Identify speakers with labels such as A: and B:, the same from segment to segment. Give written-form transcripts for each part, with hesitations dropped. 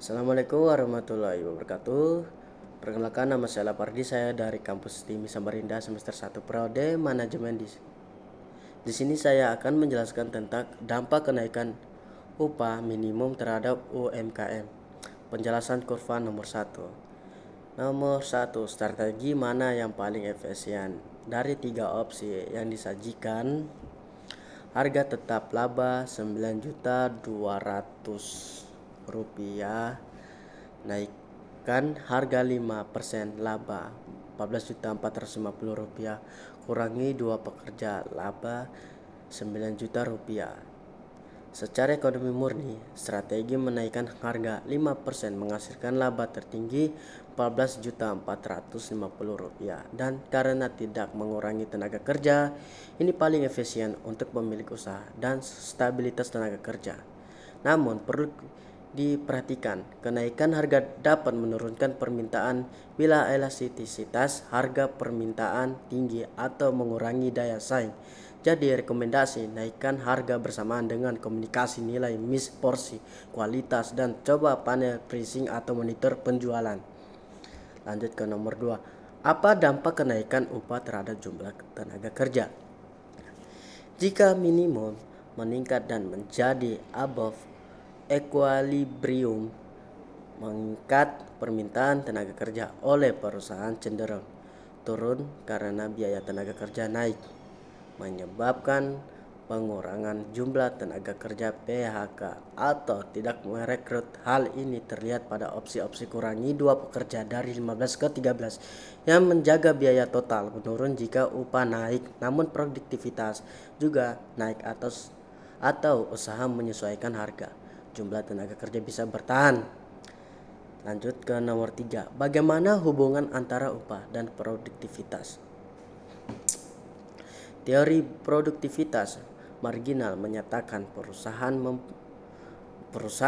A: Assalamualaikum warahmatullahi wabarakatuh. Perkenalkan, nama saya Lapardi, saya dari kampus TIMI Samarinda semester 1 Prode Manajemen. Di sini saya akan menjelaskan tentang dampak kenaikan upah minimum terhadap UMKM. Penjelasan kurva nomor 1. Nomor 1, strategi mana yang paling efisien? Dari 3 opsi yang disajikan, harga tetap laba 9.200 rupiah, naikkan harga 5% laba 14.450 rupiah, kurangi 2 pekerja, laba 9 juta rupiah. Secara ekonomi murni, strategi menaikkan harga 5% menghasilkan laba tertinggi 14.450 rupiah, dan karena tidak mengurangi tenaga kerja, ini paling efisien untuk pemilik usaha dan stabilitas tenaga kerja. Namun perlu diperhatikan, kenaikan harga dapat menurunkan permintaan bila elastisitas harga permintaan tinggi atau mengurangi daya saing. Jadi rekomendasi naikkan harga bersamaan dengan komunikasi nilai miss porsi, kualitas, dan coba panel pricing atau monitor penjualan. Lanjut ke nomor 2. Apa dampak kenaikan upah terhadap jumlah tenaga kerja? Jika minimum meningkat dan menjadi above equilibrium, meningkat permintaan tenaga kerja oleh perusahaan cenderung turun karena biaya tenaga kerja naik, menyebabkan pengurangan jumlah tenaga kerja PHK atau tidak merekrut. Hal ini terlihat pada opsi-opsi kurangi 2 pekerja dari 15 ke 13 yang menjaga biaya total menurun jika upah naik namun produktivitas juga naik atau usaha menyesuaikan harga. Jumlah tenaga kerja bisa bertahan. Lanjut ke nomor 3. Bagaimana hubungan antara upah dan produktivitas? Teori produktivitas marginal menyatakan perusahaan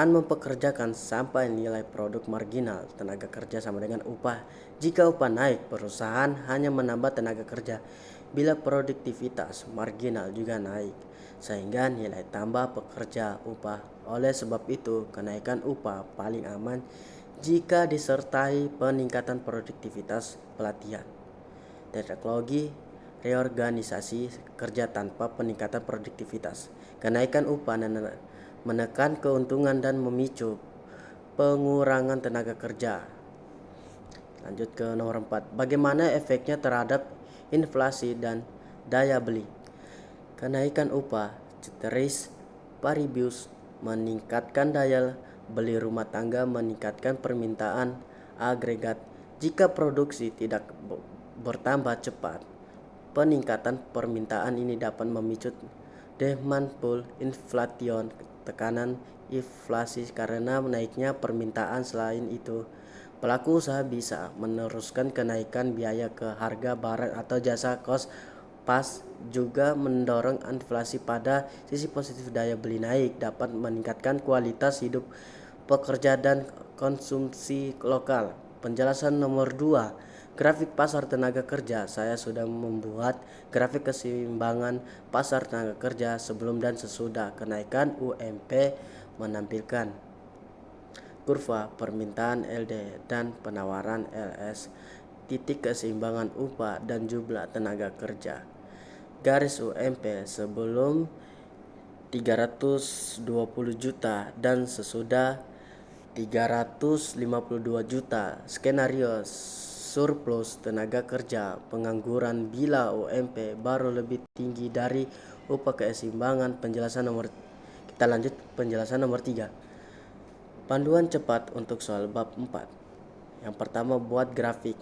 A: mempekerjakan sampai nilai produk marginal tenaga kerja sama dengan upah. Jika upah naik, perusahaan hanya menambah tenaga kerja bila produktivitas marginal juga naik, sehingga nilai tambah pekerja upah. Oleh sebab itu, kenaikan upah paling aman jika disertai peningkatan produktivitas pelatihan, teknologi, reorganisasi kerja tanpa peningkatan produktivitas. Kenaikan upah menekan keuntungan dan memicu pengurangan tenaga kerja. Lanjut ke nomor 4. Bagaimana efeknya terhadap inflasi dan daya beli? Kenaikan upah ceteris paribus meningkatkan daya beli rumah tangga, meningkatkan permintaan agregat. Jika produksi tidak bertambah cepat, peningkatan permintaan ini dapat memicu demand pull inflation, tekanan inflasi karena naiknya permintaan. Selain itu, pelaku usaha bisa meneruskan kenaikan biaya ke harga barang atau jasa cost pas juga mendorong inflasi. Pada sisi positif, daya beli naik dapat meningkatkan kualitas hidup pekerja dan konsumsi lokal. Penjelasan nomor 2. Grafik pasar tenaga kerja. Saya sudah membuat grafik keseimbangan pasar tenaga kerja sebelum dan sesudah kenaikan UMP, menampilkan kurva permintaan LD dan penawaran LS, titik keseimbangan upah dan jumlah tenaga kerja. Garis UMP sebelum 320 juta dan sesudah 352 juta. Skenario surplus tenaga kerja pengangguran bila UMP baru lebih tinggi dari upah keseimbangan. Kita lanjut penjelasan nomor 3. Panduan cepat untuk soal bab 4. Yang pertama, buat grafik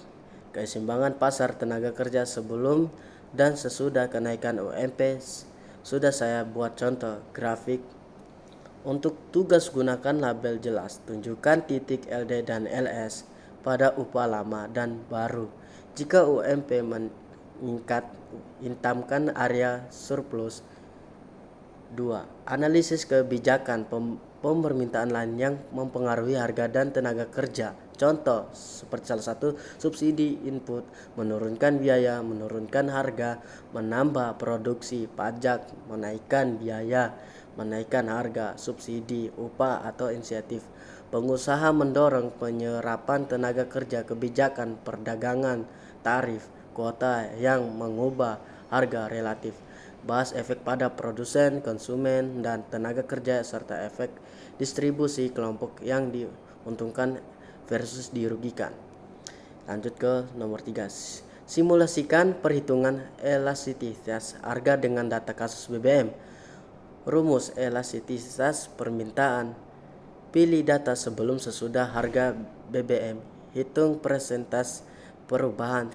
A: keseimbangan pasar tenaga kerja sebelum dan sesudah kenaikan UMP. Sudah saya buat contoh grafik. Untuk tugas, gunakan label jelas, tunjukkan titik LD dan LS pada upah lama dan baru. Jika UMP meningkat, hitamkan area surplus. 2. Analisis kebijakan permintaan lain yang mempengaruhi harga dan tenaga kerja. Contoh seperti salah satu, subsidi input, menurunkan biaya, menurunkan harga, menambah produksi, pajak, menaikkan biaya, menaikkan harga, subsidi, upah atau insentif, Pengusaha mendorong penyerapan tenaga kerja, kebijakan perdagangan, tarif, kuota yang mengubah harga relatif. Bahas efek pada produsen, konsumen, dan tenaga kerja serta efek distribusi kelompok yang diuntungkan versus dirugikan. Lanjut ke nomor 3. Simulasikan perhitungan elastisitas harga dengan data kasus BBM. Rumus elastisitas permintaan. Pilih data sebelum sesudah harga BBM. Hitung persentase perubahan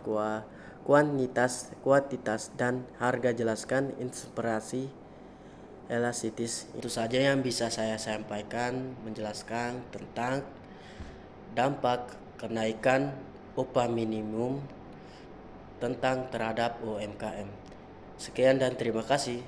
A: kuantitas dan harga. Jelaskan inspirasi elastis. Itu saja yang bisa saya sampaikan menjelaskan tentang dampak kenaikan upah minimum terhadap UMKM. Sekian dan terima kasih.